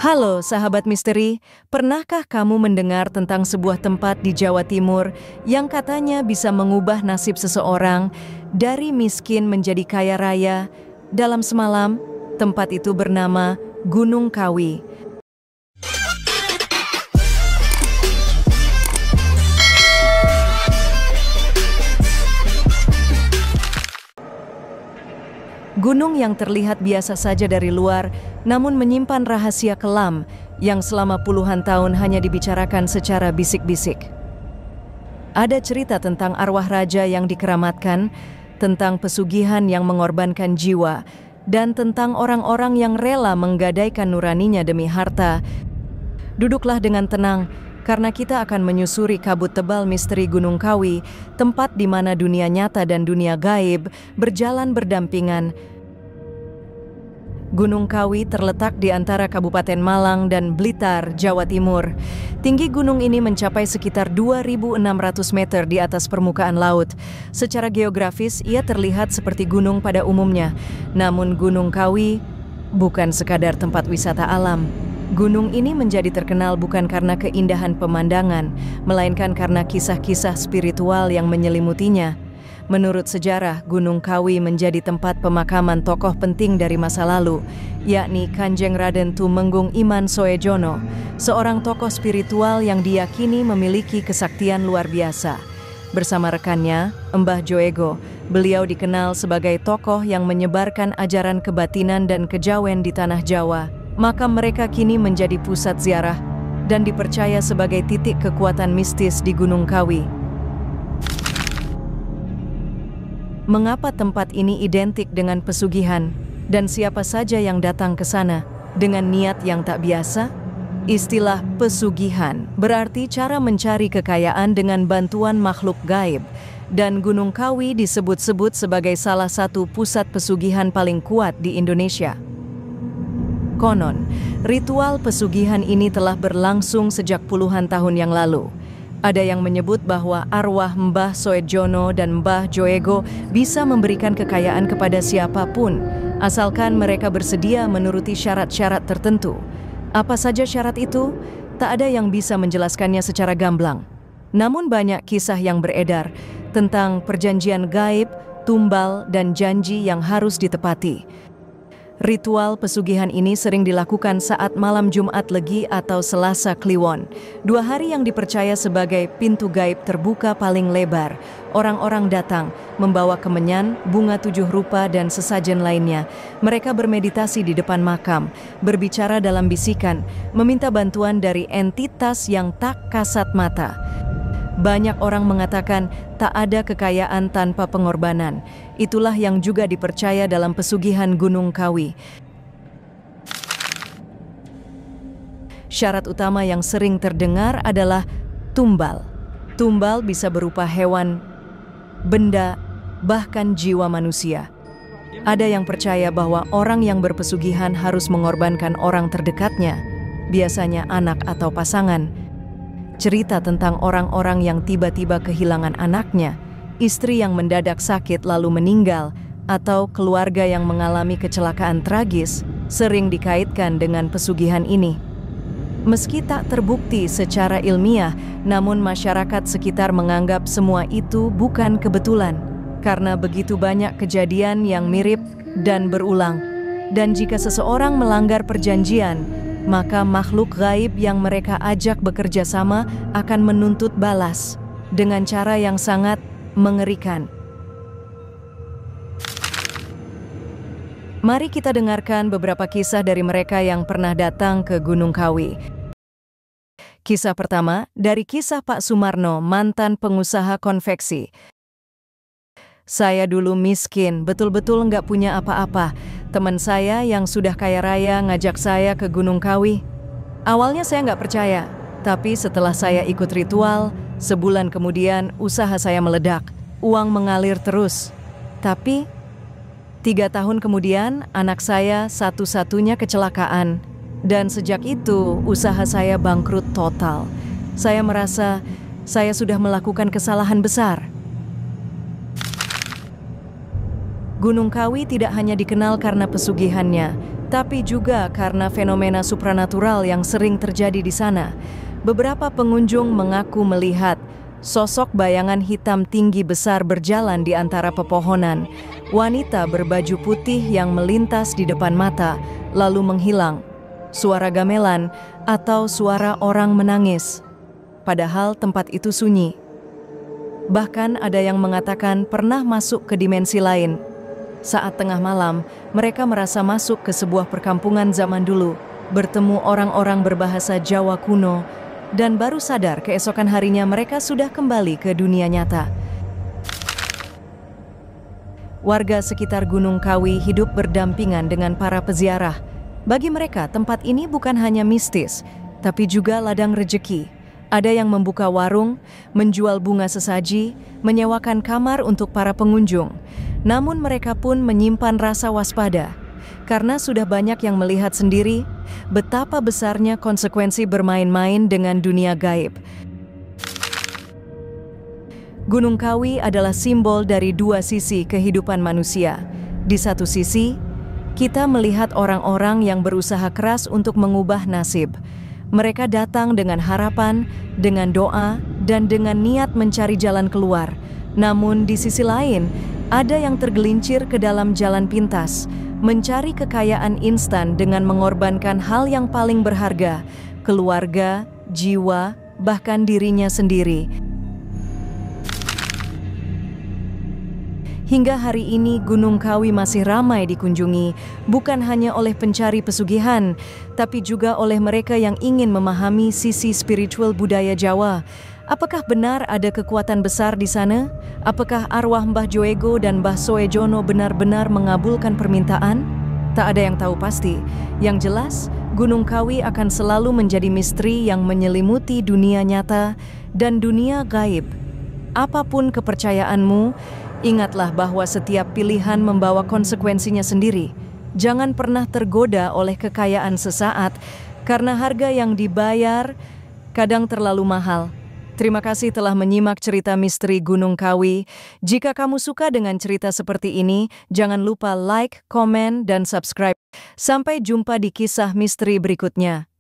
Halo sahabat misteri, pernahkah kamu mendengar tentang sebuah tempat di Jawa Timur yang katanya bisa mengubah nasib seseorang dari miskin menjadi kaya raya dalam semalam? Tempat itu bernama Gunung Kawi. Gunung yang terlihat biasa saja dari luar, namun menyimpan rahasia kelam yang selama puluhan tahun hanya dibicarakan secara bisik-bisik. Ada cerita tentang arwah raja yang dikeramatkan, tentang pesugihan yang mengorbankan jiwa, dan tentang orang-orang yang rela menggadaikan nuraninya demi harta. Duduklah dengan tenang, karena kita akan menyusuri kabut tebal misteri Gunung Kawi, tempat di mana dunia nyata dan dunia gaib berjalan berdampingan. Gunung Kawi terletak di antara Kabupaten Malang dan Blitar, Jawa Timur. Tinggi gunung ini mencapai sekitar 2.600 meter di atas permukaan laut. Secara geografis, ia terlihat seperti gunung pada umumnya. Namun Gunung Kawi bukan sekadar tempat wisata alam. Gunung ini menjadi terkenal bukan karena keindahan pemandangan, melainkan karena kisah-kisah spiritual yang menyelimutinya. Menurut sejarah, Gunung Kawi menjadi tempat pemakaman tokoh penting dari masa lalu, yakni Kanjeng Raden Tumenggung Iman Soejono, seorang tokoh spiritual yang diyakini memiliki kesaktian luar biasa. Bersama rekannya, Mbah Joego, beliau dikenal sebagai tokoh yang menyebarkan ajaran kebatinan dan kejawen di tanah Jawa. Makam mereka kini menjadi pusat ziarah dan dipercaya sebagai titik kekuatan mistis di Gunung Kawi. Mengapa tempat ini identik dengan pesugihan dan siapa saja yang datang ke sana dengan niat yang tak biasa? Istilah pesugihan berarti cara mencari kekayaan dengan bantuan makhluk gaib, dan Gunung Kawi disebut-sebut sebagai salah satu pusat pesugihan paling kuat di Indonesia. Konon, ritual pesugihan ini telah berlangsung sejak puluhan tahun yang lalu. Ada yang menyebut bahwa arwah Mbah Soejono dan Mbah Joego bisa memberikan kekayaan kepada siapapun, asalkan mereka bersedia menuruti syarat-syarat tertentu. Apa saja syarat itu? Tak ada yang bisa menjelaskannya secara gamblang. Namun banyak kisah yang beredar tentang perjanjian gaib, tumbal, dan janji yang harus ditepati. Ritual pesugihan ini sering dilakukan saat malam Jumat Legi atau Selasa Kliwon, 2 hari yang dipercaya sebagai pintu gaib terbuka paling lebar. Orang-orang datang, membawa kemenyan, bunga 7 rupa, dan sesajen lainnya. Mereka bermeditasi di depan makam, berbicara dalam bisikan, meminta bantuan dari entitas yang tak kasat mata. Banyak orang mengatakan tak ada kekayaan tanpa pengorbanan. Itulah yang juga dipercaya dalam pesugihan Gunung Kawi. Syarat utama yang sering terdengar adalah tumbal. Tumbal bisa berupa hewan, benda, bahkan jiwa manusia. Ada yang percaya bahwa orang yang berpesugihan harus mengorbankan orang terdekatnya, biasanya anak atau pasangan. Cerita tentang orang-orang yang tiba-tiba kehilangan anaknya, istri yang mendadak sakit lalu meninggal, atau keluarga yang mengalami kecelakaan tragis, sering dikaitkan dengan pesugihan ini. Meski tak terbukti secara ilmiah, namun masyarakat sekitar menganggap semua itu bukan kebetulan, karena begitu banyak kejadian yang mirip dan berulang. Dan jika seseorang melanggar perjanjian, maka makhluk gaib yang mereka ajak bekerja sama akan menuntut balas dengan cara yang sangat mengerikan. Mari kita dengarkan beberapa kisah dari mereka yang pernah datang ke Gunung Kawi. Kisah pertama dari kisah Pak Sumarno, mantan pengusaha konveksi. Saya dulu miskin, betul-betul nggak punya apa-apa. Teman saya yang sudah kaya raya ngajak saya ke Gunung Kawi. Awalnya saya nggak percaya, tapi setelah saya ikut ritual, sebulan kemudian usaha saya meledak. Uang mengalir terus. Tapi 3 tahun kemudian anak saya satu-satunya kecelakaan. Dan sejak itu usaha saya bangkrut total. Saya merasa saya sudah melakukan kesalahan besar. Gunung Kawi tidak hanya dikenal karena pesugihannya, tapi juga karena fenomena supranatural yang sering terjadi di sana. Beberapa pengunjung mengaku melihat sosok bayangan hitam tinggi besar berjalan di antara pepohonan. Wanita berbaju putih yang melintas di depan mata, lalu menghilang. Suara gamelan atau suara orang menangis. Padahal tempat itu sunyi. Bahkan ada yang mengatakan pernah masuk ke dimensi lain. Saat tengah malam, mereka merasa masuk ke sebuah perkampungan zaman dulu, bertemu orang-orang berbahasa Jawa kuno, dan baru sadar keesokan harinya mereka sudah kembali ke dunia nyata. Warga sekitar Gunung Kawi hidup berdampingan dengan para peziarah. Bagi mereka, tempat ini bukan hanya mistis, tapi juga ladang rejeki. Ada yang membuka warung, menjual bunga sesaji, menyewakan kamar untuk para pengunjung. Namun mereka pun menyimpan rasa waspada, karena sudah banyak yang melihat sendiri betapa besarnya konsekuensi bermain-main dengan dunia gaib. Gunung Kawi adalah simbol dari dua sisi kehidupan manusia. Di satu sisi, kita melihat orang-orang yang berusaha keras untuk mengubah nasib. Mereka datang dengan harapan, dengan doa, dan dengan niat mencari jalan keluar. Namun di sisi lain, ada yang tergelincir ke dalam jalan pintas, mencari kekayaan instan dengan mengorbankan hal yang paling berharga, keluarga, jiwa, bahkan dirinya sendiri. Hingga hari ini Gunung Kawi masih ramai dikunjungi, bukan hanya oleh pencari pesugihan, tapi juga oleh mereka yang ingin memahami sisi spiritual budaya Jawa. Apakah benar ada kekuatan besar di sana? Apakah arwah Mbah Joego dan Mbah Soejono benar-benar mengabulkan permintaan? Tak ada yang tahu pasti. Yang jelas, Gunung Kawi akan selalu menjadi misteri yang menyelimuti dunia nyata dan dunia gaib. Apapun kepercayaanmu, ingatlah bahwa setiap pilihan membawa konsekuensinya sendiri. Jangan pernah tergoda oleh kekayaan sesaat, karena harga yang dibayar kadang terlalu mahal. Terima kasih telah menyimak cerita misteri Gunung Kawi. Jika kamu suka dengan cerita seperti ini, jangan lupa like, komen, dan subscribe. Sampai jumpa di kisah misteri berikutnya.